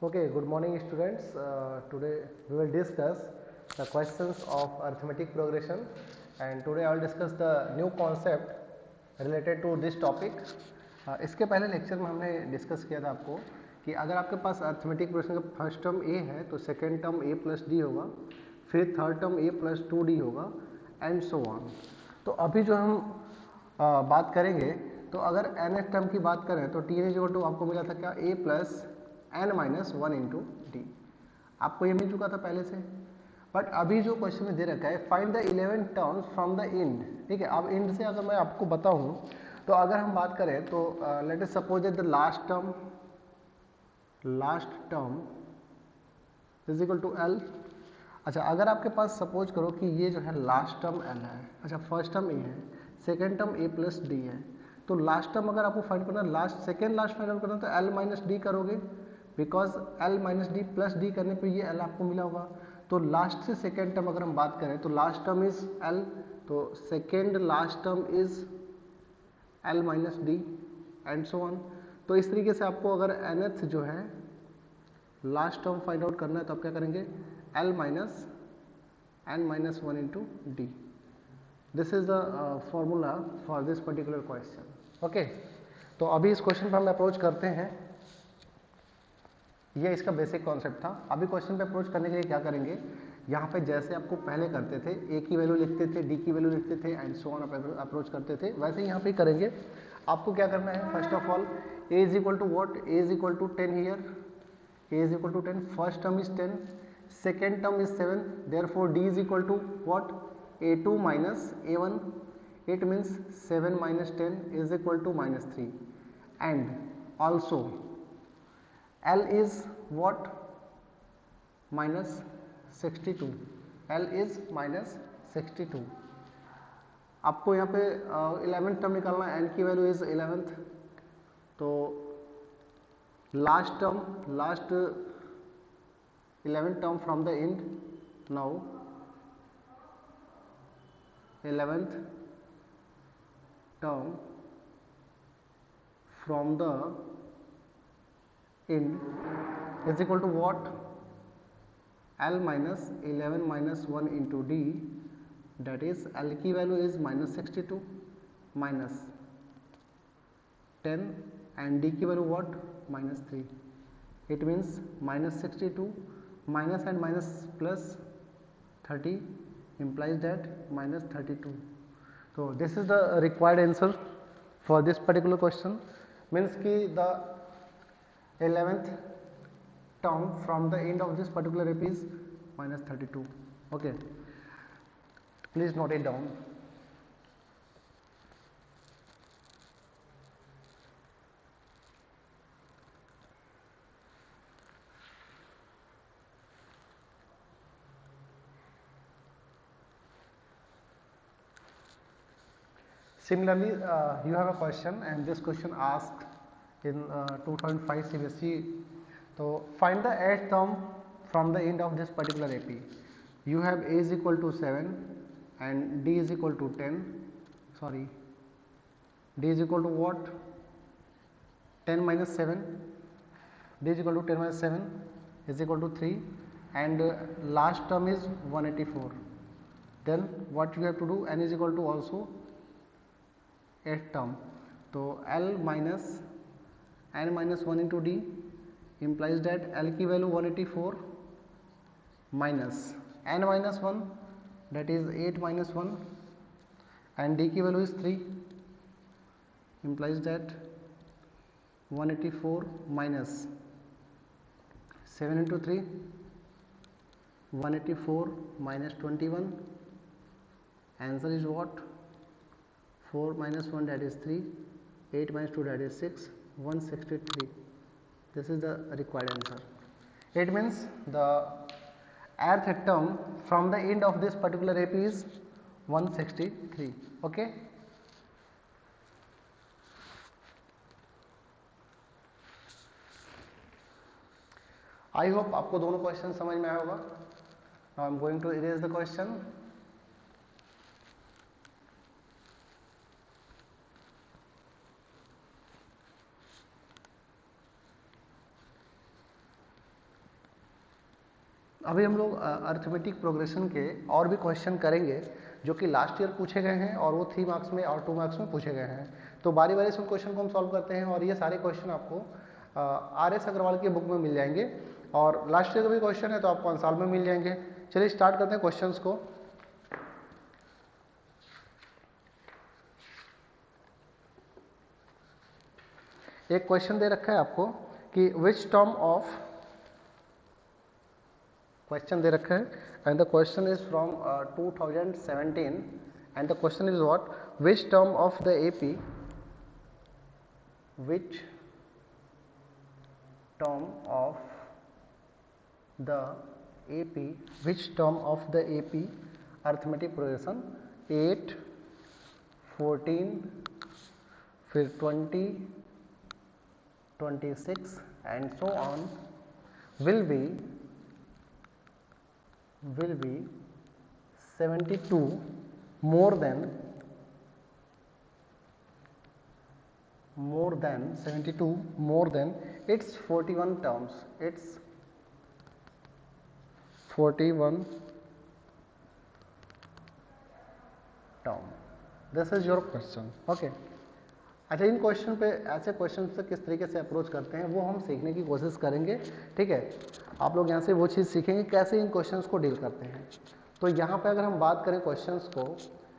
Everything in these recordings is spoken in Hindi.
Okay, good morning students. Today we will discuss the questions of arithmetic progression, and today I will discuss the new concept related to this topic. इसके पहले लेक्चर में हमने डिस्कस किया था आपको कि अगर आपके पास अर्थमेटिक प्रोग्रेशन का फर्स्ट टर्म a है तो second term a plus D होगा, फिर third term a plus 2d होगा एंड सो ऑन. तो अभी जो हम बात करेंगे तो अगर nth टर्म की बात करें तो t इज इक्वल टू आपको मिला था क्या a plus n minus one into D. आपको ये मिल चुका था पहले से, बट अभी जो क्वेश्चन में दे रखा है find the 11 terms from the end. ठीक है, अब इंड से अगर मैं आपको बताऊं तो अगर हम बात करें तो let us suppose that the last term is equal to l. अच्छा, अगर आपके पास सपोज करो कि ये जो है लास्ट टर्म एल है, अच्छा फर्स्ट टर्म ए है, सेकेंड टर्म ए प्लस डी है, तो लास्ट टर्म अगर आपको फाइंड करना है, सेकेंड लास्ट फाइंड आउट करना तो एल माइनस डी करोगे, because L minus D plus D करने पे ये एल आपको मिला होगा. तो लास्ट से सेकेंड टर्म अगर हम बात करें तो लास्ट टर्म इज एल, तो second last term is L minus D and so on. तो इस तरीके से आपको अगर nth जो है लास्ट टर्म फाइंड आउट करना है तो आप क्या करेंगे, l minus n minus one into d. This is the formula for this particular question. Okay, तो अभी इस क्वेश्चन पर हम अप्रोच करते हैं. ये इसका बेसिक कॉन्सेप्ट था. अभी क्वेश्चन पे अप्रोच करने के लिए क्या करेंगे, यहाँ पे जैसे आपको पहले करते थे ए की वैल्यू लिखते थे, डी की वैल्यू लिखते थे एंड सो ऑन अप्रोच करते थे, वैसे ही यहाँ पे करेंगे. आपको क्या करना है, first of all a is equal to what, a is equal to 10 here, a is equal to 10, first term is 10, second term is 7, therefore d is equal to what, a2 minus a1, it means 7 minus 10 is equal to minus 3, and also L is what, minus 62, L is minus 62. आपको यहाँ पे 11th टर्म निकालना है, n की वैल्यू इज 11th, तो last 11th term from the end, now 11th term from the end is equal to what, L minus 11 minus 1 into D, that is L की value is minus 62 minus 10 and D की value what, minus 3. It means minus 62 minus and minus plus 30 implies that minus 32. So this is the required answer for this particular question. Means ki the 11th term from the end of this particular AP is minus 32. Okay, please note it down. Similarly, you have a question and this question asked in 2005 CBSE. So find the 8th term from the end of this particular AP. You have A is equal to 7 and D is equal to 10. Sorry, D is equal to what? 10 minus 7. D is equal to 10 minus 7 is equal to 3 and last term is 184. Then what you have to do, N is equal to also 8th term, तो L minus n minus 1 into D implies that L की value 184 minus n minus 1 that is 8 minus 1 and D की value is 3 implies that 184 minus 7 into 3, 184 minus 21, answer is what, 4 minus 1 that is 3, 8 minus 2 that is 6, 163. This is the required answer. It means the nth term from the end of this particular AP is 163. Okay. I hope आपको दोनों क्वेश्चन समझ में आया होगा. Now I am going to erase the question. अभी हम लोग अर्थमेटिक प्रोग्रेशन के और भी क्वेश्चन करेंगे जो कि लास्ट ईयर पूछे गए हैं और वो 3 मार्क्स में और 2 मार्क्स में पूछे गए हैं। तो बारी बारी से उन क्वेश्चन को हम सॉल्व करते हैं और ये सारे क्वेश्चन आपको RS अग्रवाल की बुक में मिल जाएंगे और लास्ट ईयर का भी क्वेश्चन है तो आपको अंसाल में मिल जाएंगे। चलिए स्टार्ट करते हैं क्वेश्चंस को। एक क्वेश्चन दे रखा है आपको कि विच टर्म ऑफ, क्वेश्चन दे रखा है and the question is from 2017 and the question is what, which term of the AP, which term of the AP, which term of the AP arithmetic progression 8, 14, फिर 20, 26 and so on will be 72 more than 72 more than its 41 terms, its 41 term. This is your question. Okay. अच्छा, इन क्वेश्चन पे, ऐसे क्वेश्चन से किस तरीके से अप्रोच करते हैं वो हम सीखने की कोशिश करेंगे। ठीक है, आप लोग यहाँ से वो चीज़ सीखेंगे कैसे इन क्वेश्चंस को डील करते हैं। तो यहाँ पे अगर हम बात करें क्वेश्चंस को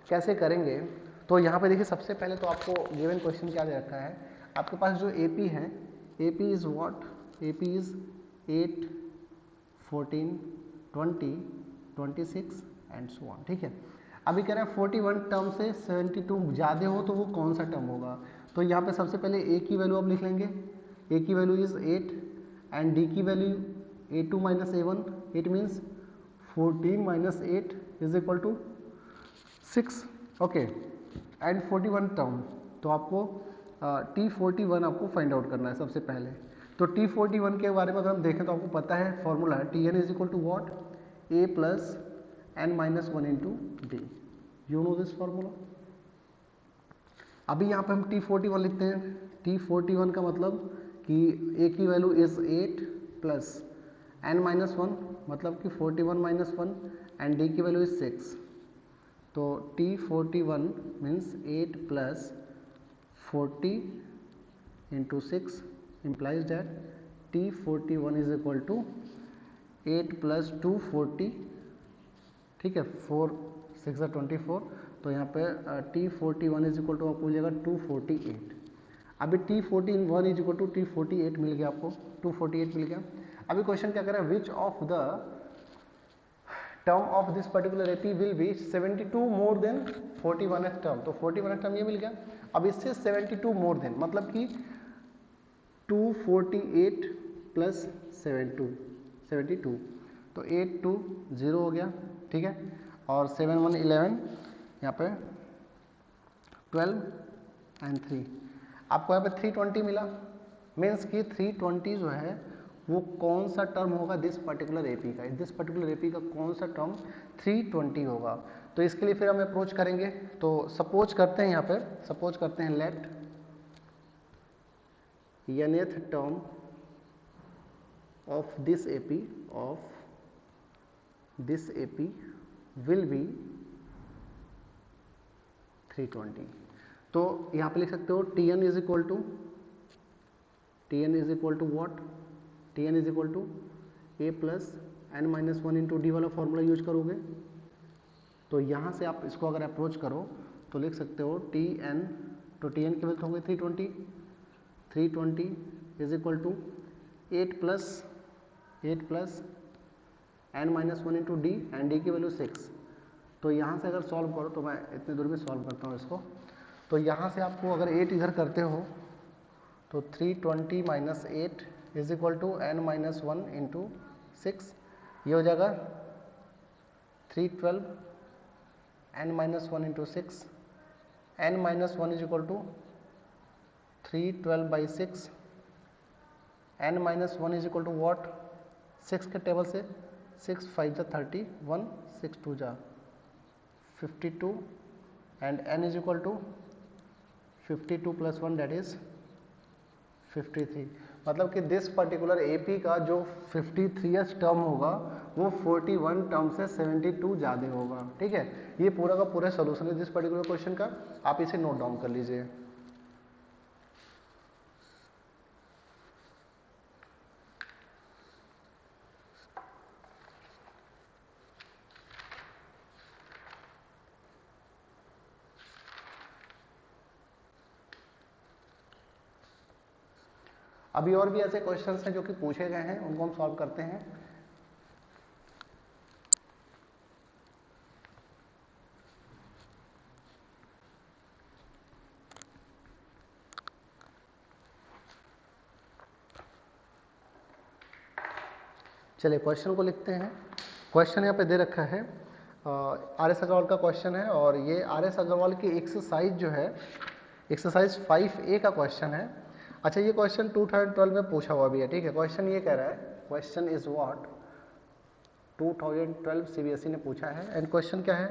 कैसे करेंगे, तो यहाँ पे देखिए सबसे पहले तो आपको गिवन क्वेश्चन क्या दे रखा है, आपके पास जो AP है, AP is what, AP is 8, 14, 20, 26 and so on. ठीक है, अभी कह रहे हैं 41 टर्म से 72 ज़्यादा हो तो वो कौन सा टर्म होगा। तो यहाँ पे सबसे पहले A की वैल्यू आप लिख लेंगे, A की वैल्यू इज़ 8 एंड D की value A2 minus A1, it means 14 minus 8 is equal to 6। Okay, and 41 term, तो आपको T41 आपको फाइंड आउट करना है सबसे पहले। तो T41 के बारे में अगर हम देखें तो आपको पता है फॉर्मूला है Tn is equal to what, A plus n minus 1 into d. You know this formula. अभी यहाँ पे हम T41 लिखते हैं। T41 का मतलब कि A की value is 8 plus n minus 1 मतलब कि 41 माइनस 1 एंड D की वैल्यू इज 6। तो T41 means 8 plus 40 into 6 implies that T41 is equal to 8 plus 240। ठीक है, 4 6 24, तो यहाँ पे T41 इज इक्वल टू आपको मिल जाएगा 248। अभी T41 is equal to T48 मिल गया आपको, 248 मिल गया। अभी क्वेश्चन क्या कर रहा है, which of the term of this particular AP will B 72 more than 41th term. तो 41th टर्म ये मिल गया। अब इससे 72 मोर देन मतलब कि 248 प्लस 72, तो 8 2 0 हो गया। ठीक है, और 7 1 11, यहाँ पे 12 एंड 3, आपको यहाँ पे 320 मिला। मीन्स कि 320 जो है वो कौन सा टर्म होगा दिस पर्टिकुलर एपी का, दिस पर्टिकुलर एपी का कौन सा टर्म 320 होगा। तो इसके लिए फिर हम अप्रोच करेंगे। तो सपोज करते हैं, यहाँ पे सपोज करते हैं let nth term of this AP will be 320। तो यहाँ पे लिख सकते हो Tn is equal to what, Tn is equal to A plus n minus 1 into d वाला फॉर्मूला यूज करोगे। तो यहाँ से आप इसको अगर अप्रोच करो तो लिख सकते हो Tn, तो Tn की वैल्यू होंगे 320 is equal to 8 plus n minus 1 into d and d की वैल्यू 6। तो यहाँ से अगर सॉल्व करो, तो मैं इतनी दूर में सॉल्व करता हूँ इसको। तो यहाँ से आपको अगर 8 इधर करते हो तो 320 minus 8 is equal to n minus 1 into 6, ये हो जाएगा 312 n minus 1 into 6, n minus 1 is equal to 312 by 6, n minus 1 is equal to what, 6 के टेबल से 6 5 जा 31, 6 2 जा 52 and n is equal to 52 plus 1 that is 53। मतलब कि दिस पर्टिकुलर एपी का जो 53th टर्म होगा वो 41 टर्म से 72 ज़्यादा होगा। ठीक है, ये पूरा का पूरा सोल्यूशन है दिस पर्टिकुलर क्वेश्चन का, आप इसे नोट डाउन कर लीजिए। अभी और भी ऐसे क्वेश्चंस हैं जो कि पूछे गए हैं, उनको हम सॉल्व करते हैं। चलिए क्वेश्चन को लिखते हैं। क्वेश्चन यहाँ पे दे रखा है, आर एस अग्रवाल का क्वेश्चन है, और ये आर एस अग्रवाल की एक्सरसाइज जो है, एक्सरसाइज 5A का क्वेश्चन है। अच्छा, ये क्वेश्चन 2012 में पूछा हुआ भी है। ठीक है, क्वेश्चन ये कह रहा है, क्वेश्चन इज व्हाट 2012 सीबीएसई ने पूछा है। एंड क्वेश्चन क्या है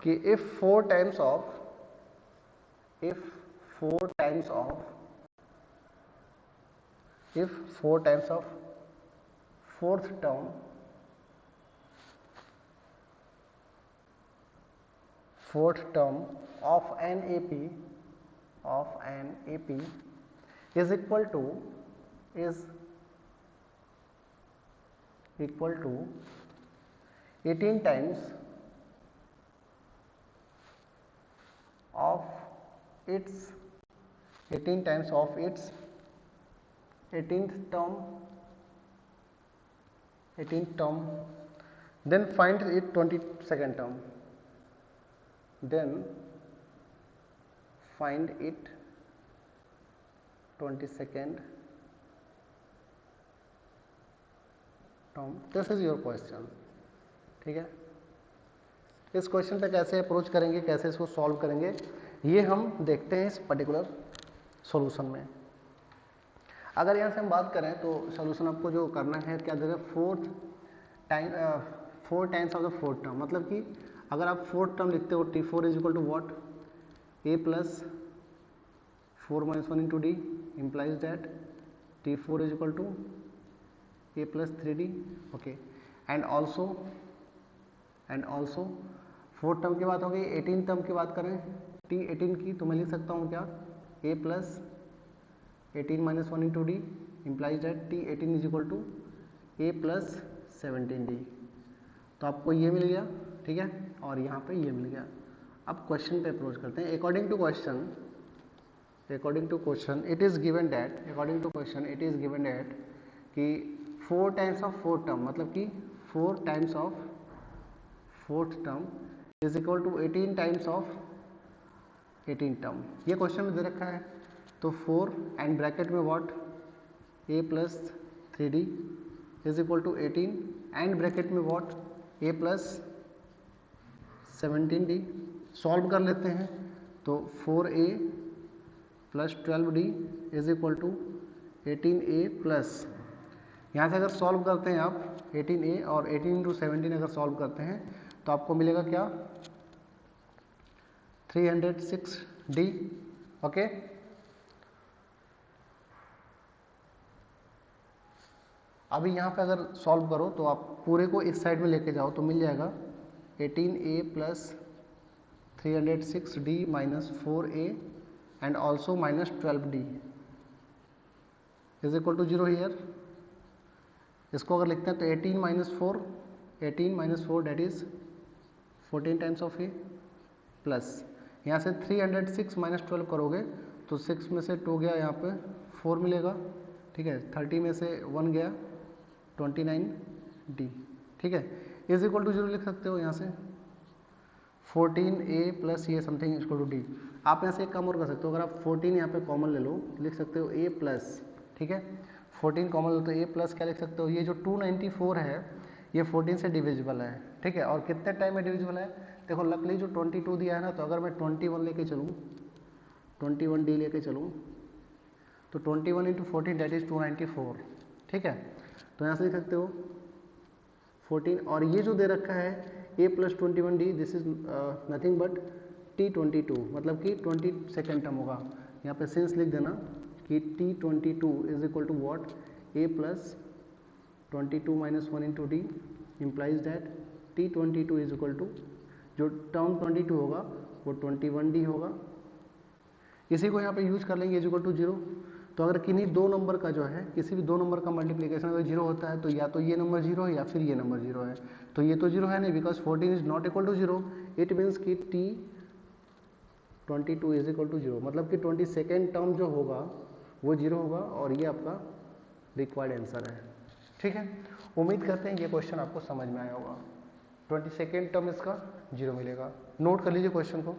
कि if four times of fourth term of an AP is equal to 18 times of its 18th term, then find its 22nd term. Then find it 22nd term. This is your question. ठीक है, इस क्वेश्चन पे कैसे अप्रोच करेंगे, कैसे इसको सॉल्व करेंगे, ये हम देखते हैं इस पर्टिकुलर सॉल्यूशन में। अगर यहाँ से हम बात करें तो सॉल्यूशन आपको जो करना है, क्या देगा, 4 times of the fourth term. मतलब कि अगर आप फोर्थ टर्म लिखते हो T4 is equal to what, A plus 4 minus 1 into d implies that T4 is equal to A plus 3D। Okay, and also fourth term की बात हो गई। 18 टर्म की बात करें T18 की, तो मैं लिख सकता हूँ क्या, A plus 18 minus 1 into d implies that T18 is equal to A plus 17D। तो आपको ये मिल गया। ठीक है, और यहाँ पे ये मिल गया। अब क्वेश्चन पे अप्रोच करते हैं। According to question it is given that कि 4 टाइम्स ऑफ फोर्थ टर्म, मतलब कि 4 times of fourth term is equal to 18 times of 18 term. ये क्वेश्चन में दे रखा है। तो 4 एंड ब्रैकेट में what, A plus 3D is equal to 18 and bracket में what, A plus 17D। Solve कर लेते हैं। तो 4A plus 12D is equal to 18A plus, यहाँ से अगर सॉल्व करते हैं आप 18A और 18 इंटू 17 अगर सॉल्व करते हैं तो आपको मिलेगा क्या, 306D। ओके, अभी यहाँ पे अगर सॉल्व करो तो आप पूरे को इस साइड में लेके जाओ तो मिल जाएगा 18A plus 306D minus 4A and also minus 12D is equal to 0 here. इसको अगर लिखते हैं तो 18 minus 4 that is 14 times of A plus, यहाँ से 306 माइनस 12 करोगे तो 6 में से 2 गया, यहाँ पे 4 मिलेगा। ठीक है, 30 में से 1 गया, 29D। ठीक है, इज इक्वल टू 0 लिख सकते हो यहाँ से 14A प्लस ये समथिंग इक्वल टू D। आप यहाँ से एक काम और कर सकते हो, अगर आप 14 यहाँ पे कॉमन ले लो, लिख सकते हो A प्लस, ठीक है, 14 कॉमन लो तो A प्लस क्या लिख सकते हो, ये जो 294 है ये 14 से डिविजिबल है। ठीक है, और कितने टाइम में डिविजिबल है, देखो लकली जो 22 दिया है ना, तो अगर मैं 21 लेके चलूँ, 21D लेके चलूँ तो 21 इंटू 14 डेट इज 294। ठीक है, तो यहाँ से लिख सकते हो 14, और ये जो दे रखा है A plus 21D, this is nothing but T22, मतलब कि 22nd टर्म होगा। यहाँ पे सिंस लिख देना कि T22 is equal to what, A plus 22 minus 1 into d implies that T22 is equal to, जो टर्म 22 होगा वो 21D होगा। इसी को यहाँ पे यूज कर लेंगे इज इक्वल टू 0। तो अगर किन्हीं दो नंबर का जो है, किसी भी दो नंबर का मल्टीप्लिकेशन अगर 0 होता है तो या तो ये नंबर 0 है या फिर ये नंबर 0 है। तो ये तो 0 है नहीं, because 14 is not equal to 0। It means कि T22 इज इक्वल टू 0, मतलब कि 22nd टर्म जो होगा वो 0 होगा और ये आपका रिक्वायर्ड आंसर है। ठीक है, उम्मीद करते हैं ये क्वेश्चन आपको समझ में आया होगा। 22nd टर्म इसका 0 मिलेगा। नोट कर लीजिए क्वेश्चन को।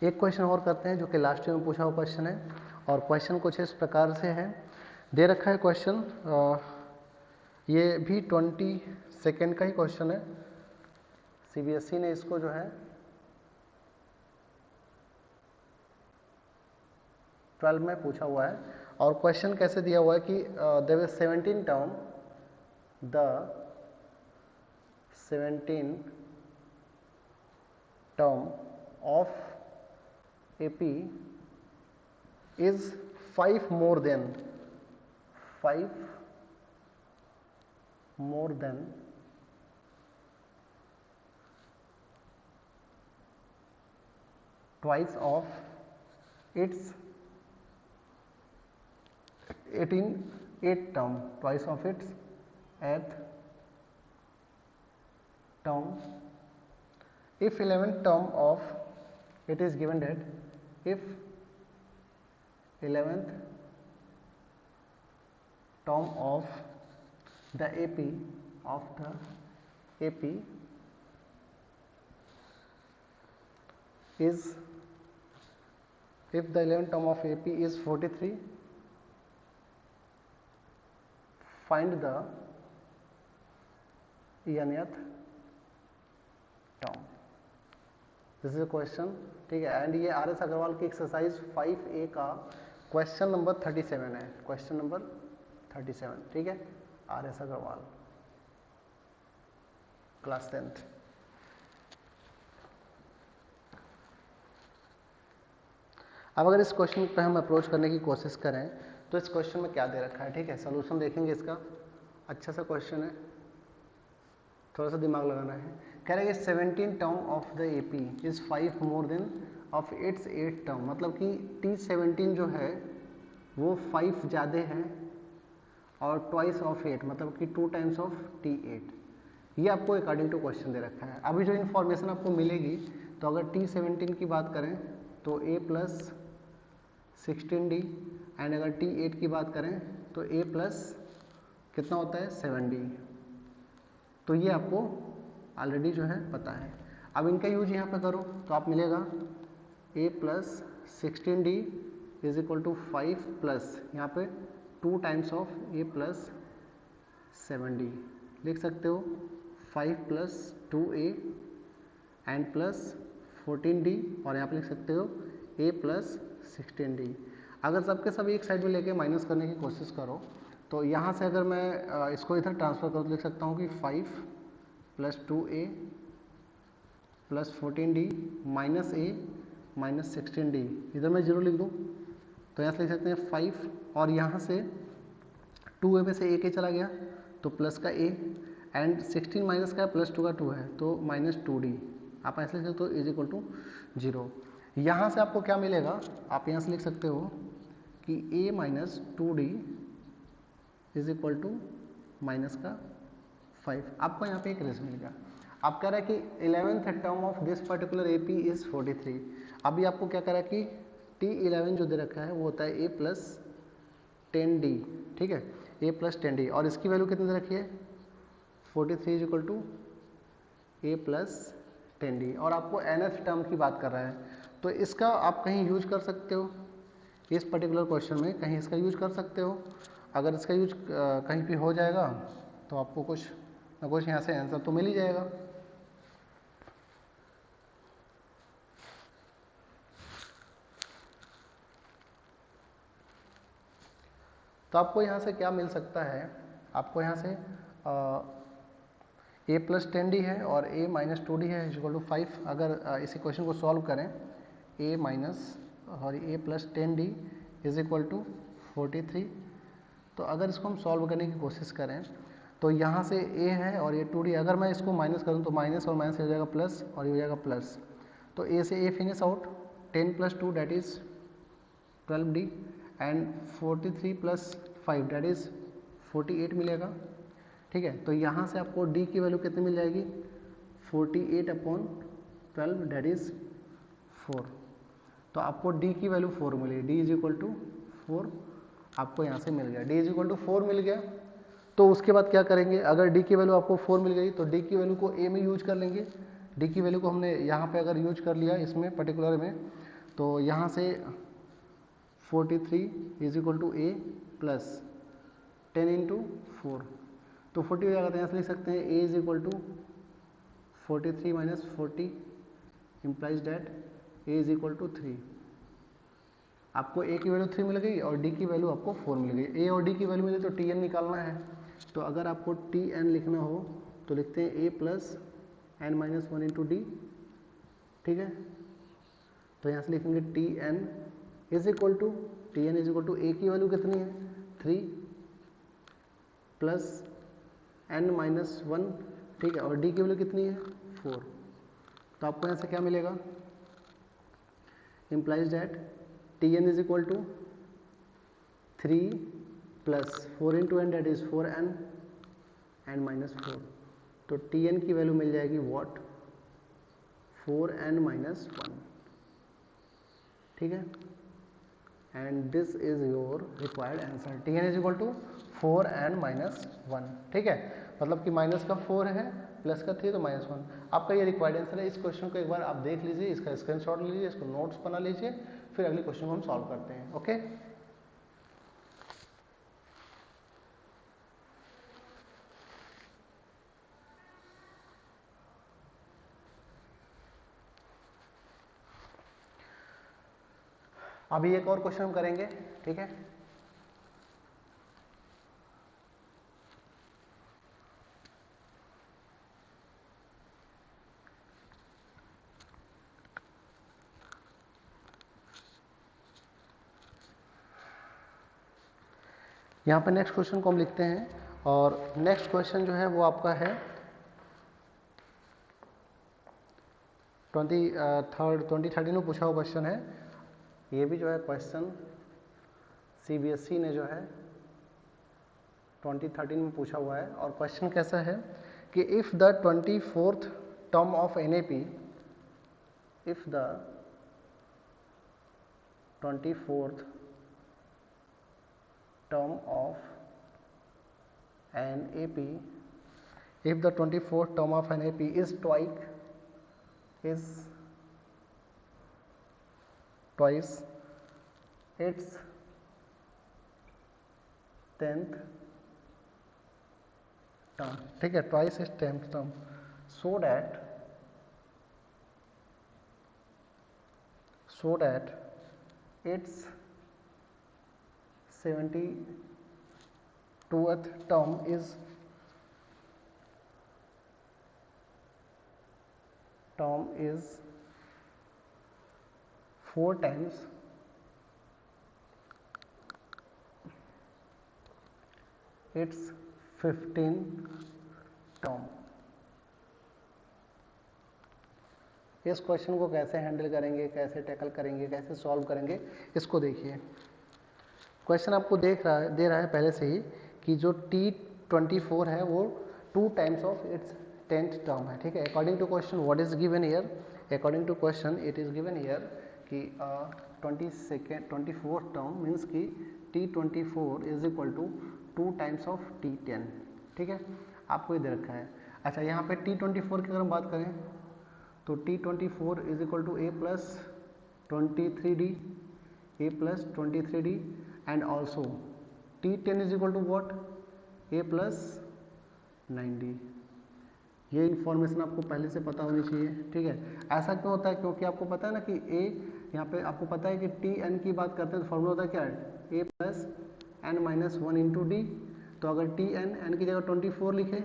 एक क्वेश्चन और करते हैं जो कि लास्ट में पूछा हुआ क्वेश्चन है, और क्वेश्चन कुछ इस प्रकार से है। दे रखा है क्वेश्चन, ये भी 22nd का ही क्वेश्चन है। सीबीएसई ने इसको जो है 12 में पूछा हुआ है। और क्वेश्चन कैसे दिया हुआ है कि there is 17 term, the 17 term of AP is 5 more than 2 of its 8th term, twice of its 8th term. If 11th term of it is given that if 11th term of the AP is, if the 11th term of AP is 43, find the nth term. This is a question, ठीक है। एंड ये RS अग्रवाल की एक्सरसाइज 5A का क्वेश्चन नंबर 37 है, क्वेश्चन नंबर 37, ठीक है। RS Agarwal, class 10th। अब अगर इस क्वेश्चन पे हम अप्रोच करने की कोशिश करें तो इस क्वेश्चन में क्या दे रखा है, ठीक है। सोल्यूशन देखेंगे इसका, अच्छा सा क्वेश्चन है, थोड़ा सा दिमाग लगाना है। कह रहे हैं 17 term of the AP is 5 more than of its 8 term, मतलब कि T17 जो है वो 5 ज़्यादा है और ट्वाइस ऑफ 8, मतलब कि 2 टाइम्स ऑफ T8। ये आपको अकॉर्डिंग टू क्वेश्चन दे रखा है। अभी जो इन्फॉर्मेशन आपको मिलेगी, तो अगर T17 की बात करें तो A प्लस 16D, एंड अगर T8 की बात करें तो A प्लस कितना होता है 7D। तो ये आपको ऑलरेडी जो है पता है। अब इनका यूज यहाँ पे करो तो आप मिलेगा A plus 16D is equal to 5 plus यहाँ पे 2 times of A plus 7D, लिख सकते हो 5 plus 2A and plus 14D, और यहाँ पे लिख सकते हो A प्लस 16D। अगर सबके सब एक साइड में लेके माइनस करने की कोशिश करो तो यहाँ से अगर मैं इसको इधर ट्रांसफर करूँ तो लिख सकता हूँ कि 5 plus 2A plus 14D minus A minus 16D, इधर मैं 0 लिख दूँ तो यहाँ से लिख सकते हैं 5, और यहाँ से 2A में से A चला गया तो प्लस का A, एंड 16 माइनस का प्लस 2 का 2 है तो माइनस 2D। आप ऐसे लिख सकते हो इज इक्वल टू 0। यहाँ से आपको क्या मिलेगा, आप यहाँ से लिख सकते हो कि A minus 2D is equal to minus का 5। आपको यहाँ पे एक रेस मिल गया। आप कह रहे हैं कि 11th term of this particular AP is 43। अभी आपको क्या कह रहा है कि T11 जो दे रखा है वो होता है A प्लस 10D, ठीक है, A प्लस 10D, और इसकी वैल्यू कितनी दे रखी है 43 is equal to A plus 10d और आपको nth टर्म की बात कर रहा है, तो इसका आप कहीं यूज कर सकते हो, इस पर्टिकुलर क्वेश्चन में कहीं इसका यूज कर सकते हो। अगर इसका यूज कहीं भी हो जाएगा तो आपको कुछ ना कुछ यहाँ से आंसर तो मिल ही जाएगा। तो आपको यहाँ से क्या मिल सकता है, आपको यहाँ से a प्लस 10d है और a माइनस 2d है इक्वल टू 5। अगर इसी क्वेश्चन को सॉल्व करें, a माइनस और a plus 10d is equal to 43। तो अगर इसको हम सॉल्व करने की कोशिश करें तो यहाँ से a है और ये 2d, अगर मैं इसको माइनस करूँ तो माइनस और माइनस हो जाएगा प्लस और ये हो जाएगा प्लस। तो a से a finish out, 10 plus 2 that is 12d and 43 plus 5 that is 48 मिलेगा। ठीक है, तो यहाँ से आपको d की वैल्यू कितनी मिल जाएगी, 48/12 डेट इज 4। तो आपको d की वैल्यू 4 मिलेगी, d इज इक्वल टू 4 आपको यहाँ से मिल गया, d इज इक्वल टू 4 मिल गया। तो उसके बाद क्या करेंगे, अगर d की वैल्यू आपको 4 मिल गई तो d की वैल्यू को a में यूज कर लेंगे। d की वैल्यू को हमने यहाँ पे अगर यूज कर लिया इसमें पर्टिकुलर में, तो यहाँ से 43 is equal to a plus 10 into 4, तो 40 हो जाएगा। तो यहाँ से लिख सकते हैं a is equal to 43 minus 40 implies that a is equal to 3। आपको a की वैल्यू 3 मिल गई और d की वैल्यू आपको 4 मिल गई। a और d की वैल्यू मिली तो tn निकालना है। तो अगर आपको tn लिखना हो तो लिखते हैं a plus n minus 1 into d. ठीक है, तो यहाँ से लिखेंगे tn is equal to a की वैल्यू कितनी है 3 प्लस n माइनस 1, ठीक है, और d की वैल्यू कितनी है 4। तो आपको यहाँ से क्या मिलेगा, implies that tn is equal to 3 plus 4 into n that is 4n and minus 4। तो tn की वैल्यू मिल जाएगी वॉट 4n माइनस 1। ठीक है, and this is your required answer, tn is equal to 4n minus 1। ठीक है, मतलब कि माइनस का 4 है प्लस का 3 तो माइनस 1। आपका ये रिक्वायर्ड आंसर है। इस क्वेश्चन को एक बार आप देख लीजिए, इसका स्क्रीनशॉट लीजिए, इसको नोट्स बना लीजिए, फिर अगले क्वेश्चन को हम सॉल्व करते हैं। ओके, अभी एक और क्वेश्चन हम करेंगे। ठीक है, यहाँ पे नेक्स्ट क्वेश्चन को हम लिखते हैं और नेक्स्ट क्वेश्चन जो है वो आपका है 2013 में पूछा हुआ क्वेश्चन है। ये भी जो है क्वेश्चन CBSE ने जो है 2013 में पूछा हुआ है। और क्वेश्चन कैसा है कि if the 24th term of NAP, if the 24th term of NAP, if the 24th term of NAP is twice its 10th term, ठीक है, twice its 10th term, so that its 72th term is 4 times its 15th term। इस क्वेश्चन को कैसे हैंडल करेंगे, कैसे टैकल करेंगे, कैसे सॉल्व करेंगे, इसको देखिए। क्वेश्चन आपको दे रहा है पहले से ही कि जो T24 है वो 2 times of it's 10th term है। ठीक है, according to question what is given here, according to question it is given here कि 24th टर्म मीन्स कि T24 is equal to 2 times of T10। ठीक है, आपको ये दे रखा है। अच्छा, यहाँ पे T24 की अगर हम बात करें तो T24 is equal to a plus 23D, a plus 23D, and also T10 is equal to what, a plus 9D। ये इन्फॉर्मेशन आपको पहले से पता होनी चाहिए, ठीक है। ऐसा क्यों होता है, क्योंकि आपको पता है ना कि ए, यहाँ पे आपको पता है कि Tn की बात करते हैं तो फॉर्मूला होता है क्या है, a plus n minus 1 into d. तो अगर Tn n की जगह 24 लिखे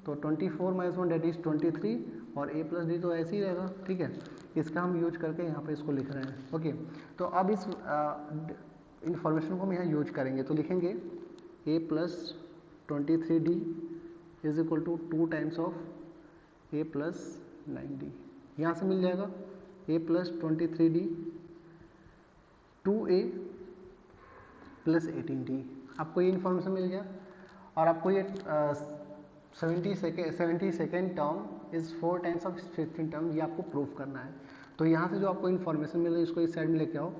तो 24 माइनस 1 डेट इज 23, और a प्लस डी तो ऐसे ही रहेगा, ठीक है। इसका हम यूज करके यहाँ पे इसको लिख रहे हैं, ओके। तो अब इस इंफॉर्मेशन को हम यहाँ यूज करेंगे, तो लिखेंगे a plus 23D is equal to 2 times of a plus 9D। यहाँ से मिल जाएगा a plus 23D 2a plus 18D। आपको ये इन्फॉर्मेशन मिल गया, और आपको ये 70 second term is 4 times of 15 term, ये आपको प्रूफ करना है। तो यहाँ से जो आपको इन्फॉर्मेशन मिल रही है इसको इस साइड में लेके आओ,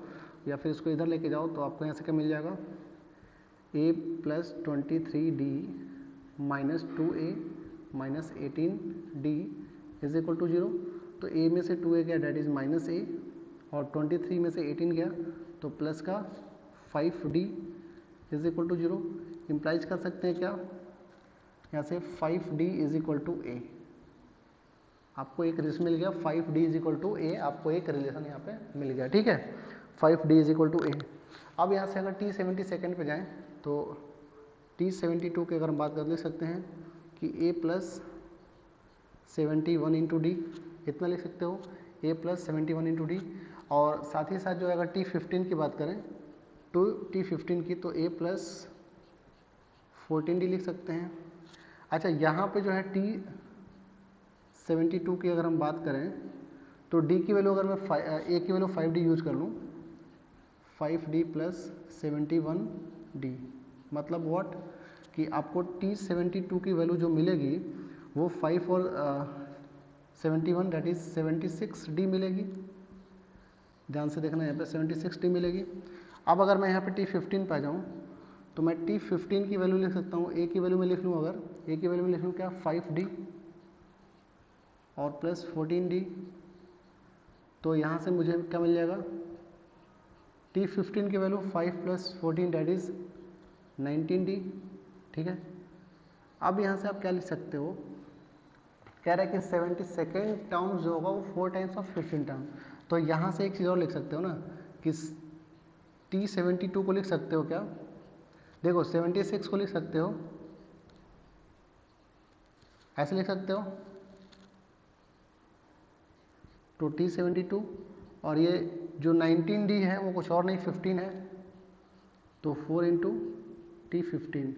या फिर इसको इधर लेके जाओ, तो आपको यहाँ से क्या मिल जाएगा, a plus 23D minus 2a minus 18D is equal to 0। तो a में से 2a गया, डेट इज माइनस a, और 23 में से 18 गया तो प्लस का 5D is equal to 0। Implies कर सकते हैं क्या, यहाँ से 5D is equal to a। आपको एक रिलेशन मिल गया, 5D is equal to a, आपको एक रिलेशन यहाँ पे मिल गया, ठीक है। 5D is equal to a। अब यहाँ से अगर T70 सेकेंड पे जाएं तो T72 की अगर हम बात कर लिख सकते हैं कि a प्लस 71 इंटू डी, इतना लिख सकते हो, a प्लस 71 इंटू डी। और साथ ही साथ जो अगर T15 की बात करें तो T15 की, तो a प्लस 14D लिख सकते हैं। अच्छा, यहाँ पे जो है T72 की अगर हम बात करें तो d की वैल्यू, अगर मैं a की वैल्यू 5D यूज कर लूँ, 5D प्लस 71D, मतलब व्हाट, कि आपको T72 की वैल्यू जो मिलेगी वो 5 और 71 डेट इज 76D मिलेगी। ध्यान से देखना, यहाँ पे 76D मिलेगी। अब अगर मैं यहाँ पे T15 पे आ जाऊँ तो मैं T15 की वैल्यू लिख सकता हूँ, a की वैल्यू में लिख लूँ, अगर a की वैल्यू में लिख लूँ क्या, 5D और प्लस 14D। तो यहाँ से मुझे क्या मिल जाएगा, T15 की value 5 plus 14 date is 19D, ठीक है। अब यहाँ से आप क्या लिख सकते हो, कह रहा है कि 72nd टर्म जो होगा वो 4 टाइम्स ऑफ 15 टर्म। तो यहाँ से एक चीज़ और लिख सकते हो ना कि T72 को लिख सकते हो क्या, देखो 76 को लिख सकते हो, ऐसे लिख सकते हो, तो T72, और ये जो 19D है वो कुछ और नहीं 15 है, तो 4 इंटू T15,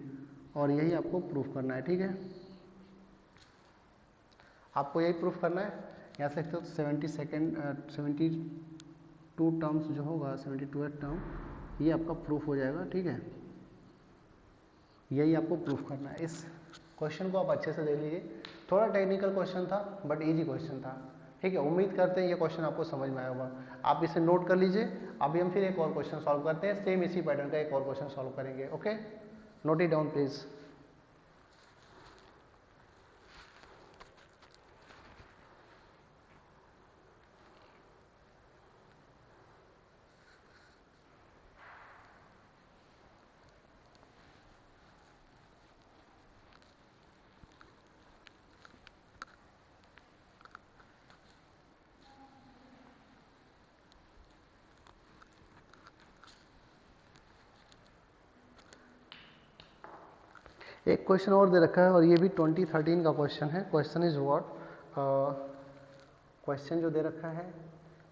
और यही आपको प्रूफ करना है, ठीक है। आपको यही प्रूफ करना है। यहाँ से लिखते हो 72 टर्म्स जो होगा, 72 टर्म, ये आपका प्रूफ हो जाएगा, ठीक है। यही आपको प्रूफ करना है। इस क्वेश्चन को आप अच्छे से देख लीजिए, थोड़ा टेक्निकल क्वेश्चन था बट इजी क्वेश्चन था, ठीक है। उम्मीद करते हैं ये क्वेश्चन आपको समझ में आया होगा। आप इसे नोट कर लीजिए। अभी हम फिर एक और क्वेश्चन सॉल्व करते हैं, सेम इसी पैटर्न का एक और क्वेश्चन सॉल्व करेंगे, okay. Note it down please. एक क्वेश्चन और दे रखा है, और ये भी 2013 का क्वेश्चन है। क्वेश्चन इज व्हाट, क्वेश्चन जो दे रखा है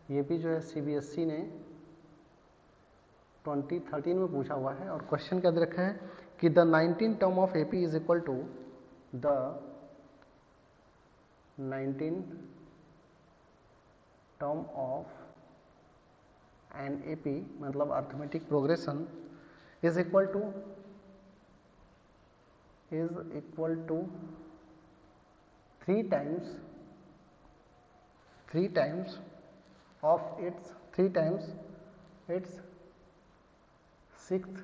ये भी जो है CBSE ने 2013 में पूछा हुआ है। और क्वेश्चन क्या दे रखा है कि the 19 term of AP is equal to the 19 term of an AP, मतलब arithmetic progression, is equal to 3 times of its sixth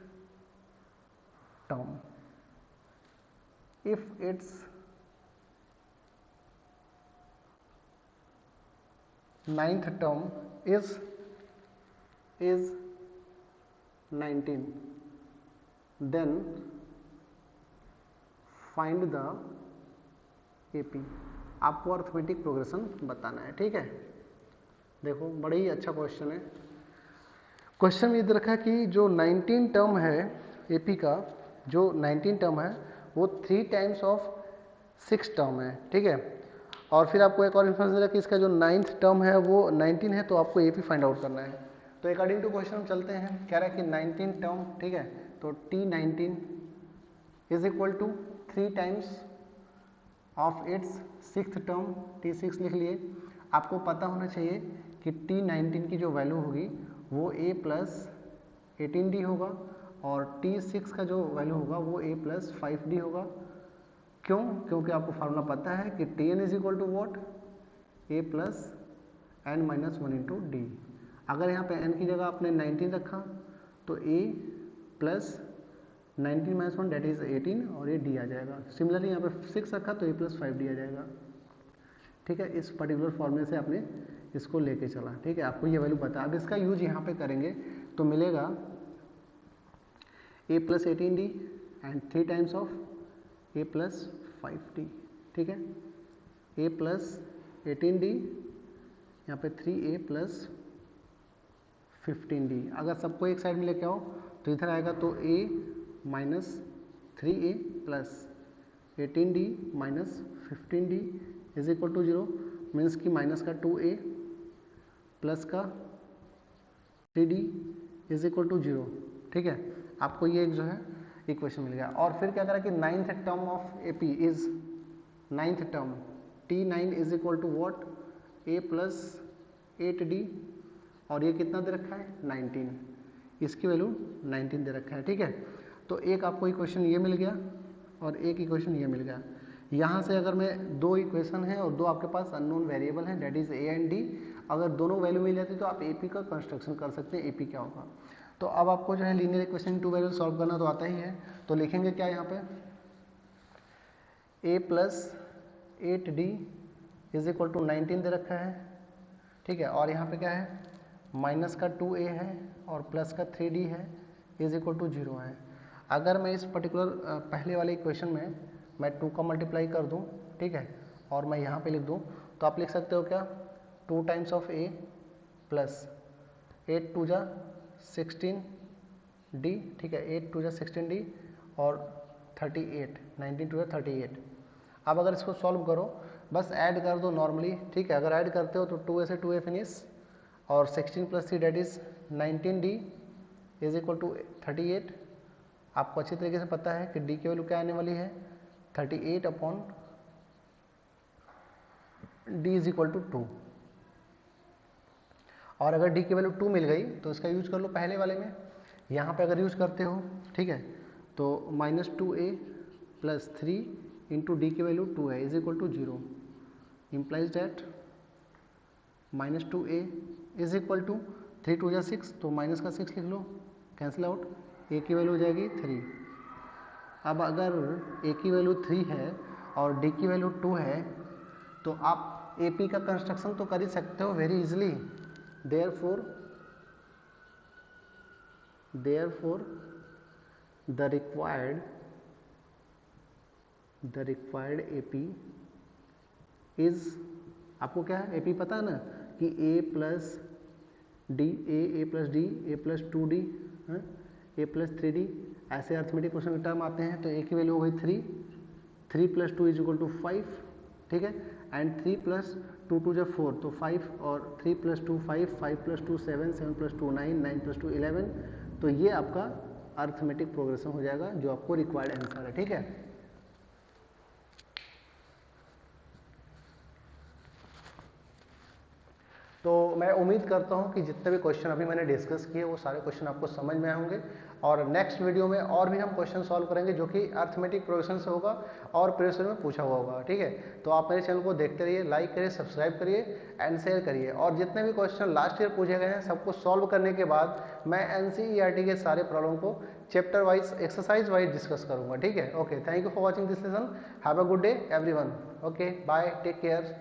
term if its ninth term is 19, then find the AP। आपको अर्थमेटिक प्रोग्रेशन बताना है, ठीक है। देखो बड़ा ही अच्छा क्वेश्चन है। क्वेश्चन में इधर रखा है कि जो 19 टर्म है AP का, जो 19 टर्म है वो 3 टाइम्स ऑफ 6 टर्म है, ठीक है। और फिर आपको एक और इन्फॉर्मेशन दिया कि इसका जो 9th टर्म है वो 19 है, तो आपको AP फाइंड आउट करना है। तो अकॉर्डिंग टू क्वेश्चन हम चलते हैं। कह रहा है कि 19 टर्म, ठीक है, तो T19 is equal to 3 times of its 6th term, T6 लिख लिए। आपको पता होना चाहिए कि T19 की जो वैल्यू होगी वो A प्लस 18D होगा और T6 का जो वैल्यू होगा वो A प्लस 5D होगा। क्यों? क्योंकि आपको फार्मूला पता है कि Tn is equal to what, A plus n minus 1 into D. अगर यहाँ पे n की जगह आपने 19 रखा तो A plus 19 minus 1 that is 18 और ये d आ जाएगा। सिमिलरली यहाँ पे 6 रखा तो A प्लस 5D आ जाएगा, ठीक है। इस पर्टिकुलर फॉर्मूले से आपने इसको लेके चला, ठीक है। आपको ये वैल्यू पता है। अब इसका यूज यहाँ पे करेंगे तो मिलेगा A plus 18D and 3 times of A plus 5D, ठीक है। A प्लस 18D, यहाँ पे 3A प्लस 15D। अगर सबको एक साइड में लेके आओ तो इधर आएगा तो A minus 3A plus 18D minus 15D is equal to 0, means कि माइनस का 2A प्लस का 3D इज इक्वल टू 0, ठीक है। आपको ये जो है इक्वेशन मिल गया। और फिर क्या करा कि 9th term of AP is 9th term T9 is equal to what, A plus 8D और ये कितना दे रखा है 19, इसकी वैल्यू 19 दे रखा है, ठीक है। तो एक आपको इक्वेशन ये मिल गया और एक इक्वेशन ये मिल गया। यहाँ से अगर मैं दो इक्वेशन है और दो आपके पास अननोन वेरिएबल है that is A and D, अगर दोनों वैल्यू मिल जाती तो आप AP का कंस्ट्रक्शन कर सकते हैं। AP क्या होगा, तो अब आपको जो है लीनियर इक्वेशन 2 वेरिएबल सॉल्व करना तो आता ही है। तो लिखेंगे क्या यहाँ पे, A plus 8D is equal to 19 दे रखा है, ठीक है। और यहाँ पे क्या है, माइनस का 2A है और प्लस का 3D है इज इक्वल टू 0 है। अगर मैं इस पर्टिकुलर पहले वाले इक्वेशन में मैं 2 का मल्टीप्लाई कर दूँ, ठीक है, और मैं यहाँ पे लिख दूँ तो आप लिख सकते हो क्या, 2 times of A plus 8 two जा 16D, ठीक है, 8 टू जा 16D और 38, 19 टू जा 38। अब अगर इसको सॉल्व करो बस ऐड कर दो नॉर्मली, ठीक है। अगर ऐड करते हो तो 2A से 2A फिनिश और 16 plus 3 that is 19D is equal to 38। आपको अच्छी तरीके से पता है कि D की वैल्यू क्या आने वाली है 38 upon D is equal to 2। और अगर D की वैल्यू 2 मिल गई तो इसका यूज कर लो पहले वाले में। यहाँ पे अगर यूज करते हो, ठीक है, तो minus 2A plus 3 into D की वैल्यू 2 है is equal to 0, implies that minus 2A is equal to 3 two जा 6, तो माइनस का 6 लिख लो, कैंसिल आउट, A की वैल्यू हो जाएगी 3। अब अगर A की वैल्यू 3 है और D की वैल्यू 2 है तो आप AP का कंस्ट्रक्शन तो कर ही सकते हो very easily. Therefore the required AP is, आपको क्या है AP पता है ना कि A plus D, A plus D, A plus 2D, A plus 3D, ऐसे अर्थमेटिक क्वेश्चन के टर्म आते हैं। तो A की वैल्यू हो गई 3, 3 प्लस 2 इज इक्वल टू 5, ठीक है, एंड 3 प्लस 2 टू जो 4, तो 5 और 3 प्लस 2 5, 5 प्लस 2 7, 7 प्लस 2 9, 9 प्लस 2 11। तो ये आपका अर्थमेटिक प्रोग्रेशन हो जाएगा जो आपको रिक्वायर्ड आंसर है, ठीक है। तो मैं उम्मीद करता हूं कि जितने भी क्वेश्चन अभी मैंने डिस्कस किए वो सारे क्वेश्चन आपको समझ में आए होंगे और नेक्स्ट वीडियो में और भी हम क्वेश्चन सॉल्व करेंगे जो कि अर्थमेटिक प्रोग्रेशन से होगा और प्रीवियस ईयर में पूछा हुआ होगा, ठीक है। तो आप मेरे चैनल को देखते रहिए, लाइक करिए, सब्सक्राइब करिए एंड शेयर करिए। और जितने भी क्वेश्चन लास्ट ईयर पूछे गए हैं सबको सॉल्व करने के बाद मैं NCERT के सारे प्रॉब्लम को chapter wise, exercise wise discuss करूंगा, ठीक है। Okay, thank you for watching this lesson, have a good day everyone. Okay, bye, take care.